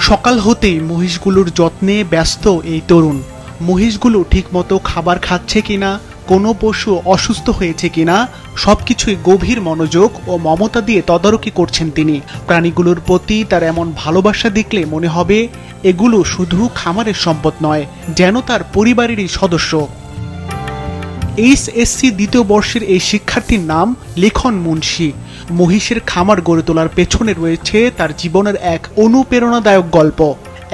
সকাল হতেই মহিষগুলোর যত্নে ব্যস্ত এই তরুণ। মহিষগুলো ঠিকমতো খাবার খাচ্ছে কিনা, কোনো পশু অসুস্থ হয়েছে কিনা সবকিছুই গভীর মনোযোগ ও মমতা দিয়ে তদারকি করছেন তিনি। প্রাণীগুলোর প্রতি তার এমন ভালোবাসা দেখলে মনে হবে এগুলো শুধু খামারের সম্পদ নয়, যেন তার পরিবারেরই সদস্য। এইচএসসি দ্বিতীয় বর্ষের এই শিক্ষার্থীর নাম লিখন মুন্সি। মহিষের খামার গড়ে তোলার পেছনে রয়েছে তার জীবনের এক অনুপ্রেরণাদায়ক গল্প।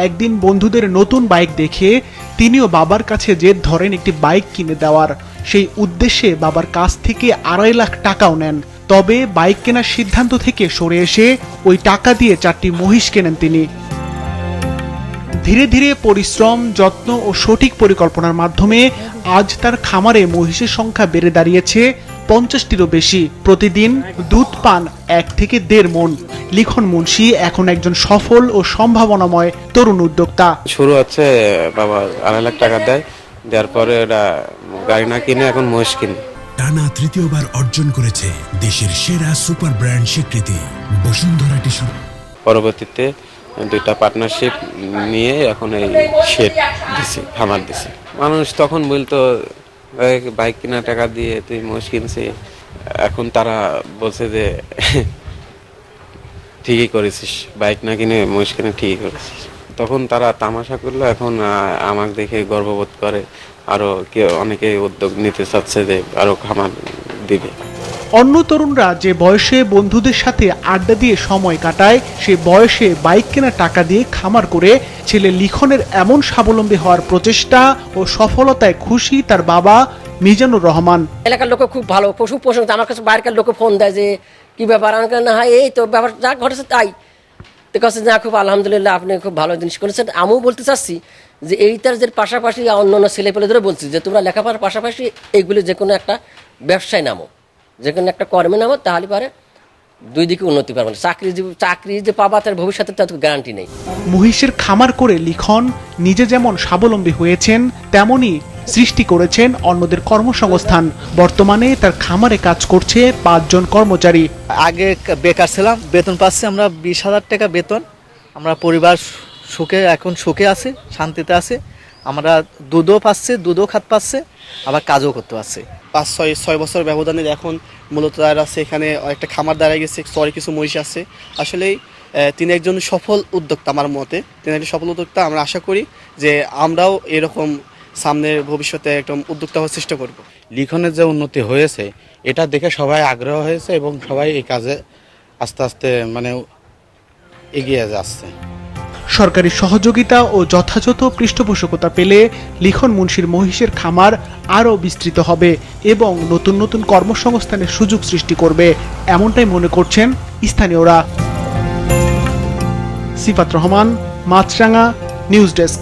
একদিন বন্ধুদের নতুন বাইক দেখে তিনিও বাবার কাছে জেদ ধরেন একটি বাইক কিনে দেওয়ার। সেই উদ্দেশ্যে বাবার কাছ থেকে 2.5 লাখ টাকাও নেন। তবে বাইক কেনার সিদ্ধান্ত থেকে সরে এসে ওই টাকা দিয়ে 4টি মহিষ কেনেন তিনি। ধীরে ধীরে পরিশ্রম, যত্ন ও সঠিক পরিকল্পনার মাধ্যমে আজ তার খামারে মহিষের সংখ্যা বেড়ে দাঁড়িয়েছে 50টিরও বেশি। প্রতিদিন দুধ পান 1 থেকে 1.5 মণ। লিখন মুন্সি এখন একজন সফল ও সম্ভাবনাময় তরুণ উদ্যোক্তা। শুরু হচ্ছে বাবা 2.5 লাখ টাকা দেওয়ার পরে ওরা গাড়ি না কিনে এখন মহিষ কিনে। টানা তৃতীয়বার অর্জন করেছে দেশের সেরা সুপার ব্র্যান্ড স্বীকৃতি বসুন্ধরা টিস্যু। পরবর্তীতে 2টা পার্টনারশিপ নিয়ে এখন এই শেড দিছি, খামার দিছি। মানুষ তখন বলতো বাইক কেনার টাকা দিয়ে তুই মহিষ কিনছি, এখন তারা বলছে যে ঠিকই করেছিস, বাইক না কিনে মহিষ কিনে ঠিকই করেছিস। তখন তারা তামাশা করলো, এখন আমাকে দেখে গর্ববোধ করে। আরো অনেকে উদ্যোগ নিতে চাচ্ছে যে আরো খামার দিবে। অন্য তরুণরা যে বয়সে বন্ধুদের সাথে আড্ডা দিয়ে সময় কাটায়, সে বয়সে বাইক কেনার টাকা দিয়ে খামার করে ছেলে লিখনের এমন স্বাবলম্বী হওয়ার প্রচেষ্টা ও সফলতায় খুশি তার বাবা মিজানুর রহমান। এলাকার লোক খুব ভালো, পশু পোষণ। আমার কাছে বাইরের লোকে ফোন দেয় যে কি ব্যাপার, আমাকে না হয় এই তো ব্যাপার যা ঘটেছে তাই। তো কাছে না, খুব আলহামদুলিল্লাহ, আপনি খুব ভালো জিনিস করেছেন। আমিও বলতে চাচ্ছি যে এইটার যে পাশাপাশি অন্য অন্য ছেলেপেলেদেরও বলছি যে তোমরা লেখাপড়ার পাশাপাশি এইগুলি যে কোনো একটা ব্যবসায় নামো, যে কোনো একটা কর্মে নামো, তাহলে পারে দুই দিকে উন্নতি পারবে। চাকরি যে পাবা তার ভবিষ্যতে তার গ্যারান্টি নেই। মহিষের খামার করে লিখন নিজে যেমন স্বাবলম্বী হয়েছেন, তেমনি সৃষ্টি করেছেন অন্যদের কর্মসংস্থান। বর্তমানে তার খামারে কাজ করছে 5 জন কর্মচারী। আগে বেকার ছিলাম, বেতন পাচ্ছি আমরা 20,000 টাকা বেতন। আমরা পরিবার সুখে, এখন সুখে আছে, শান্তিতে আছে। আমরা দুধও পাচ্ছি, দুধও খাত পাচ্ছে, আবার কাজও করতে পারছি। 5-6 বছর ব্যবধানে এখন মূলত তারা আছে এখানে একটা খামার দাঁড়িয়ে গেছে, সরি কিছু মহিষ আছে। আসলেই তিনি একজন সফল উদ্যোক্তা। আমার মতে তিনি একজন সফল উদ্যোক্তা। আমরা আশা করি যে আমরাও এরকম সামনের ভবিষ্যতে একটা উদ্যোক্তা হওয়ার চেষ্টা করব। লিখনের যে উন্নতি হয়েছে এটা দেখে সবাই আগ্রহ হয়েছে এবং সবাই এই কাজে আস্তে আস্তে এগিয়ে যাচ্ছে। সরকারি সহযোগিতা ও যথাযথ পৃষ্ঠপোষকতা পেলে লিখন মুন্সির মহিষের খামার আরও বিস্তৃত হবে এবং নতুন নতুন কর্মসংস্থানের সুযোগ সৃষ্টি করবে, এমনটাই মনে করছেন স্থানীয়রা। সিফাত রহমান, মাছরাঙা, নিউজ ডেস্ক।